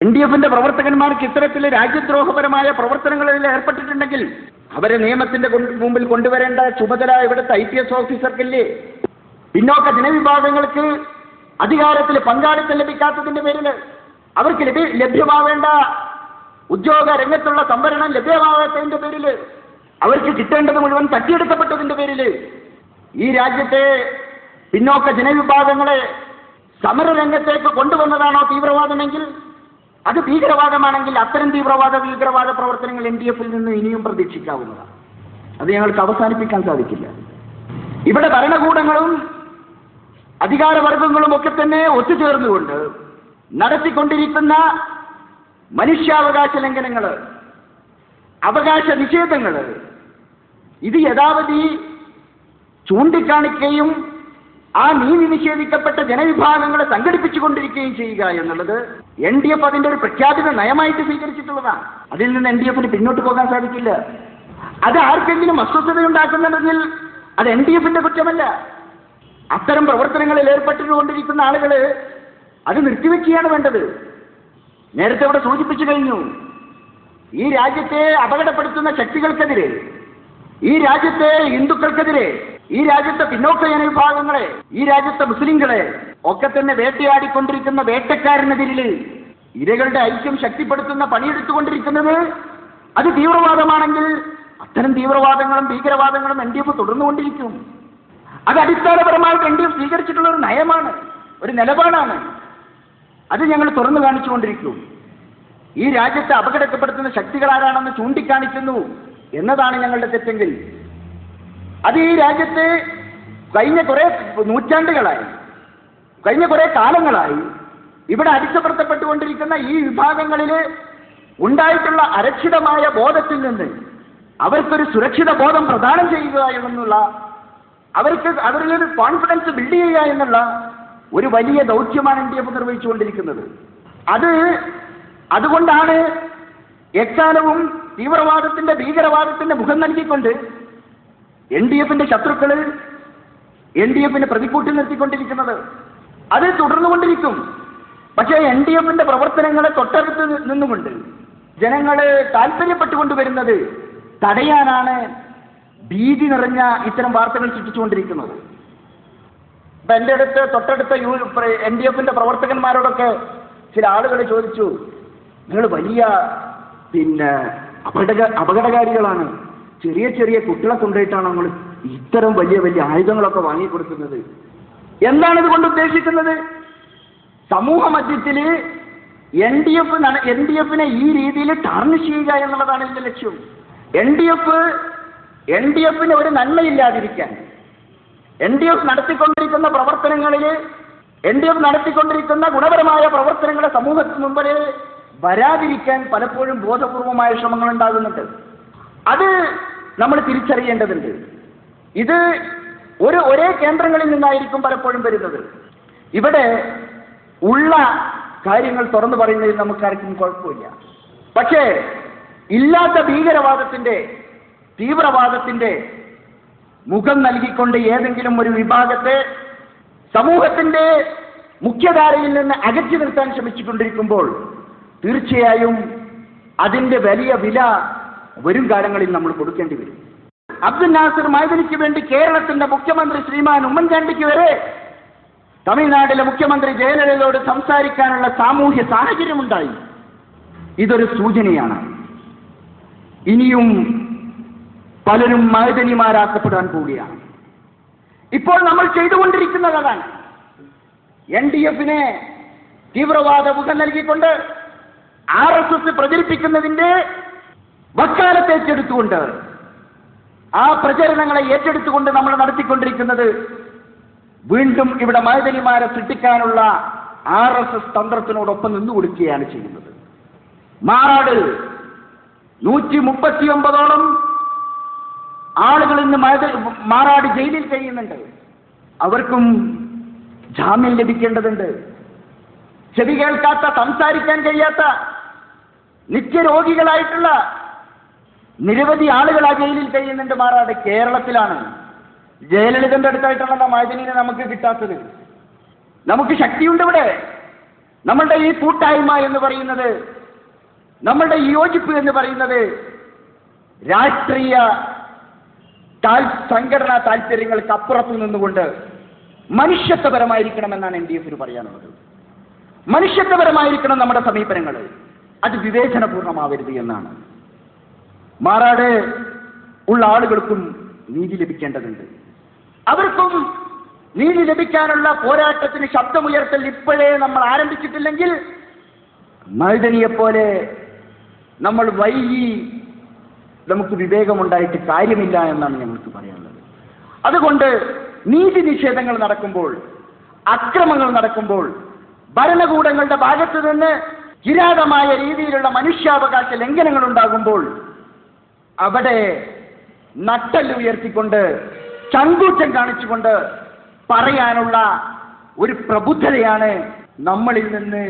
NDF-ന്റെ പ്രവർത്തകന്മാർക്ക് ഇത്തരത്തിൽ രാജ്യദ്രോഹപരമായ പ്രവർത്തനങ്ങളിൽ ഏർപ്പെട്ടിട്ടുണ്ടെങ്കിൽ അവരെ നിയമത്തിന്റെ മുമ്പിൽ കൊണ്ടുവരേണ്ട ചുമതല ഇവിടുത്തെ IPS ഓഫീസർക്കില്ലേ? പിന്നോക്ക ജനവിഭാഗങ്ങൾക്ക് അധികാരത്തിൽ പങ്കാളിത്തം ലഭിക്കാത്തതിന്റെ പേരിൽ, അവർക്ക് ലഭ്യമാവേണ്ട ഉദ്യോഗ രംഗത്തുള്ള സംവരണം ലഭ്യമാകാത്തതിന്റെ പേരിൽ, അവർക്ക് കിട്ടേണ്ടത് മുഴുവൻ തട്ടിയെടുക്കപ്പെട്ടതിന്റെ പേരിൽ ഈ രാജ്യത്തെ പിന്നോക്ക ജനവിഭാഗങ്ങളെ സമരരംഗത്തേക്ക് കൊണ്ടുവന്നതാണോ തീവ്രവാദമെങ്കിൽ, അത് ഭീകരവാദമാണെങ്കിൽ അത്തരം ഭീകരവാദ പ്രവർത്തനങ്ങൾ NDF-ൽ നിന്ന് ഇനിയും പ്രതീക്ഷിക്കാവുന്നതാണ്. അത് ഞങ്ങൾക്ക് അവസാനിപ്പിക്കാൻ സാധിക്കില്ല. ഇവിടെ ഭരണകൂടങ്ങളും അധികാരവർഗങ്ങളും ഒക്കെ തന്നെ ഒത്തുചേർന്നുകൊണ്ട് നടത്തിക്കൊണ്ടിരിക്കുന്ന മനുഷ്യാവകാശ ലംഘനങ്ങൾ, അവകാശ നിഷേധങ്ങൾ, ഇത് യഥാവധി ചൂണ്ടിക്കാണിക്കുകയും ആ നീതി നിഷേധിക്കപ്പെട്ട ജനവിഭാഗങ്ങളെ സംഘടിപ്പിച്ചുകൊണ്ടിരിക്കുകയും ചെയ്യുക എന്നുള്ളത് NDF അതിന്റെ ഒരു പ്രഖ്യാപിത നയമായിട്ട് സ്വീകരിച്ചിട്ടുള്ളതാണ്. അതിൽ നിന്ന് NDF-ന് പിന്നോട്ട് പോകാൻ സാധിക്കില്ല. അത് ആർക്കെങ്കിലും അസ്വസ്ഥതയുണ്ടാക്കുന്നുണ്ടെങ്കിൽ അത് NDF-ന്റെ കുറ്റമല്ല. അത്തരം പ്രവർത്തനങ്ങളിൽ ഏർപ്പെട്ടുകൊണ്ടിരിക്കുന്ന ആളുകൾ അത് നിർത്തിവെക്കുകയാണ് വേണ്ടത്. നേരത്തെ ഇവിടെ സൂചിപ്പിച്ചു കഴിഞ്ഞു, ഈ രാജ്യത്തെ അപകടപ്പെടുത്തുന്ന ശക്തികൾക്കെതിരെ, ഈ രാജ്യത്തെ ഹിന്ദുക്കൾക്കെതിരെ, ഈ രാജ്യത്തെ പിന്നോക്ക ജനവിഭാഗങ്ങളെ, ഈ രാജ്യത്തെ മുസ്ലിങ്ങളെ ഒക്കെ തന്നെ വേട്ടയാടിക്കൊണ്ടിരിക്കുന്ന വേട്ടക്കാരനെതിരിൽ ഇരകളുടെ ഐക്യം ശക്തിപ്പെടുത്തുന്ന പണിയെടുത്തുകൊണ്ടിരിക്കുന്നത് അത് തീവ്രവാദമാണെങ്കിൽ അത്തരം തീവ്രവാദങ്ങളും ഭീകരവാദങ്ങളും NDF തുടർന്നുകൊണ്ടിരിക്കും. അത് അടിസ്ഥാനപരമായിട്ട് NDF സ്വീകരിച്ചിട്ടുള്ള ഒരു നയമാണ്, ഒരു നിലപാടാണ്. അത് ഞങ്ങൾ തുറന്നു കാണിച്ചുകൊണ്ടിരിക്കും. ഈ രാജ്യത്തെ അപകടപ്പെടുത്തുന്ന ശക്തികൾ ആരാണെന്ന് ചൂണ്ടിക്കാണിക്കുന്നു എന്നതാണ് ഞങ്ങളുടെ തെറ്റെങ്കിൽ, അത് ഈ രാജ്യത്ത് കഴിഞ്ഞ കുറെ നൂറ്റാണ്ടുകളായി, കഴിഞ്ഞ കുറെ കാലങ്ങളായി ഇവിടെ അടിച്ചമർത്തപ്പെട്ടുകൊണ്ടിരിക്കുന്ന ഈ വിഭാഗങ്ങളിൽ ഉണ്ടായിട്ടുള്ള അരക്ഷിതമായ ബോധത്തിൽ നിന്ന് അവർക്കൊരു സുരക്ഷിത ബോധം പ്രദാനം ചെയ്യുക എന്നുള്ള, അവരിലൊരു കോൺഫിഡൻസ് ബിൽഡ് ചെയ്യുക എന്നുള്ള ഒരു വലിയ ദൗത്യമാണ് NDF നിർവഹിച്ചുകൊണ്ടിരിക്കുന്നത്. അതുകൊണ്ടാണ് എക്കാലവും തീവ്രവാദത്തിന്റെ ഭീകരവാദത്തിന്റെ മുഖം നൽകിക്കൊണ്ട് NDF-ന്റെ ശത്രുക്കൾ NDF-നെ പ്രതിക്കൂട്ടി നിർത്തിക്കൊണ്ടിരിക്കുന്നത്. അത് തുടർന്നുകൊണ്ടിരിക്കും. പക്ഷേ NDF-ന്റെ പ്രവർത്തനങ്ങളെ തൊട്ടടുത്ത് നിന്നുകൊണ്ട് ജനങ്ങളെ താല്പര്യപ്പെട്ടുകൊണ്ടുവരുന്നത് തടയാനാണ് ഭീതി നിറഞ്ഞ ഇത്തരം വാർത്തകൾ സൃഷ്ടിച്ചുകൊണ്ടിരിക്കുന്നത്. ഇപ്പം എൻ്റെ അടുത്ത് തൊട്ടടുത്ത NDF-ന്റെ പ്രവർത്തകന്മാരോടൊക്കെ ചില ആളുകൾ ചോദിച്ചു, നിങ്ങൾ വലിയ അപകടകാരികളാണ്, ചെറിയ ചെറിയ കുട്ടികളെ കൊണ്ടുപോയിട്ടാണ് നമ്മൾ ഇത്തരം വലിയ വലിയ ആയുധങ്ങളൊക്കെ വാങ്ങിക്കൊടുക്കുന്നത്. എന്താണ് ഇതുകൊണ്ട് ഉദ്ദേശിക്കുന്നത്? സമൂഹ മധ്യത്തിൽ NDF-നെ ഈ രീതിയിൽ ടാർണിഷ് ചെയ്യുക എന്നുള്ളതാണ് ഇതിന്റെ ലക്ഷ്യം. NDF-ന് ഒരു നന്മയില്ലാതിരിക്കാൻ, NDF നടത്തിക്കൊണ്ടിരിക്കുന്ന പ്രവർത്തനങ്ങളിൽ, NDF നടത്തിക്കൊണ്ടിരിക്കുന്ന ഗുണപരമായ പ്രവർത്തനങ്ങളെ സമൂഹത്തിന് മുമ്പിൽ വരാതിരിക്കാൻ പലപ്പോഴും ബോധപൂർവമായ ശ്രമങ്ങൾ ഉണ്ടാകുന്നുണ്ട്. അത് നമ്മൾ തിരിച്ചറിയേണ്ടതുണ്ട്. ഇത് ഒരേ കേന്ദ്രങ്ങളിൽ നിന്നായിരിക്കും പലപ്പോഴും വരുന്നത്. ഇവിടെ ഉള്ള കാര്യങ്ങൾ തുറന്നു പറയുന്നതിൽ നമുക്കാർക്കും കുഴപ്പമില്ല. പക്ഷേ ഇല്ലാത്ത ഭീകരവാദത്തിന്റെ, തീവ്രവാദത്തിന്റെ മുഖം നൽകിക്കൊണ്ട് ഏതെങ്കിലും ഒരു വിഭാഗത്തെ സമൂഹത്തിന്റെ മുഖ്യധാരയിൽ നിന്ന് അകറ്റി നിർത്താൻ ശ്രമിച്ചുകൊണ്ടിരിക്കുമ്പോൾ തീർച്ചയായും അതിന്റെ വലിയ വില വരും കാലങ്ങളിൽ നമ്മൾ കൊടുക്കേണ്ടി വരും. അബ്ദുൽ നാസർ മൈദനിക്ക് വേണ്ടി കേരളത്തിന്റെ മുഖ്യമന്ത്രി ശ്രീമാൻ ഉമ്മൻചാണ്ടിക്ക് വരെ തമിഴ്നാട്ടിലെ മുഖ്യമന്ത്രി ജയലളിതയോട് സംസാരിക്കാനുള്ള സാമൂഹ്യ സാഹചര്യമുണ്ടായി. ഇതൊരു സൂചനയാണ്. ഇനിയും പലരും മൈദനിമാരാക്കപ്പെടാൻ പോവുകയാണ്. ഇപ്പോൾ നമ്മൾ ചെയ്തുകൊണ്ടിരിക്കുന്നത് അതാണ്. NDF-നെ തീവ്രവാദ മുഖം നൽകിക്കൊണ്ട് RSS പ്രചരിപ്പിക്കുന്നതിന്റെ വക്കാലത്ത് ഏറ്റെടുത്തുകൊണ്ട്, ആ പ്രചരണങ്ങളെ ഏറ്റെടുത്തുകൊണ്ട് നമ്മൾ നടത്തിക്കൊണ്ടിരിക്കുന്നത് വീണ്ടും ഇവിടെ മൈദനിമാരെ സൃഷ്ടിക്കാനുള്ള RSS തന്ത്രത്തിനോടൊപ്പം നിന്നുകൊടുക്കുകയാണ് ചെയ്യുന്നത്. മാറാട് 139ഓളം ആളുകൾ ഇന്ന് മാറാട് ജയിലിൽ കഴിയുന്നുണ്ട്. അവർക്കും ജാമ്യം ലഭിക്കേണ്ടതുണ്ട്. ചെവി കേൾക്കാത്ത, സംസാരിക്കാൻ കഴിയാത്ത, നിത്യരോഗികളായിട്ടുള്ള നിരവധി ആളുകൾ ആ ജയിലിൽ കഴിയുന്നുണ്ട്. മാറാട് കേരളത്തിലാണ്. ജയലളിതന്റെ അടുത്തായിട്ടുള്ള മൈദനിനെ നമുക്ക് കിട്ടാത്തത്. നമുക്ക് ശക്തിയുണ്ട് ഇവിടെ. നമ്മളുടെ ഈ കൂട്ടായ്മ എന്ന് പറയുന്നത്, നമ്മളുടെ ഈ യോജിപ്പ് എന്ന് പറയുന്നത് രാഷ്ട്രീയ സംഘടനാ താല്പര്യങ്ങൾക്ക് അപ്പുറത്തു നിന്നുകൊണ്ട് മനുഷ്യത്വപരമായിരിക്കണമെന്നാണ് NDF പറയാനുള്ളത്. മനുഷ്യത്വപരമായിരിക്കണം നമ്മുടെ സമീപനങ്ങൾ, അത് വിവേചനപൂർണ്ണമാവരുത് എന്നാണ്. മാറാട് ഉള്ള ആളുകൾക്കും നീതി ലഭിക്കേണ്ടതുണ്ട്. അവർക്കും നീതി ലഭിക്കാനുള്ള പോരാട്ടത്തിന് ശബ്ദമുയർത്തൽ ഇപ്പോഴേ നമ്മൾ ആരംഭിച്ചിട്ടില്ലെങ്കിൽ മഴുതനിയെപ്പോലെ നമ്മൾ വൈകി നമുക്ക് വിവേകമുണ്ടായിട്ട് കാര്യമില്ല എന്നാണ് ഞങ്ങൾക്ക് പറയാനുള്ളത്. അതുകൊണ്ട് നീതി നിഷേധങ്ങൾ നടക്കുമ്പോൾ, അക്രമങ്ങൾ നടക്കുമ്പോൾ, ഭരണകൂടങ്ങളുടെ ഭാഗത്തു നിന്ന് കിരാതമായ രീതിയിലുള്ള മനുഷ്യാവകാശ ലംഘനങ്ങൾ ഉണ്ടാകുമ്പോൾ അവിടെ നട്ടെല്ല് ഉയർത്തിക്കൊണ്ട് ചങ്കൂറ്റം കാണിച്ചുകൊണ്ട് പറയാനുള്ള ഒരു പ്രബുദ്ധതയാണ് നമ്മളിൽ നിന്ന്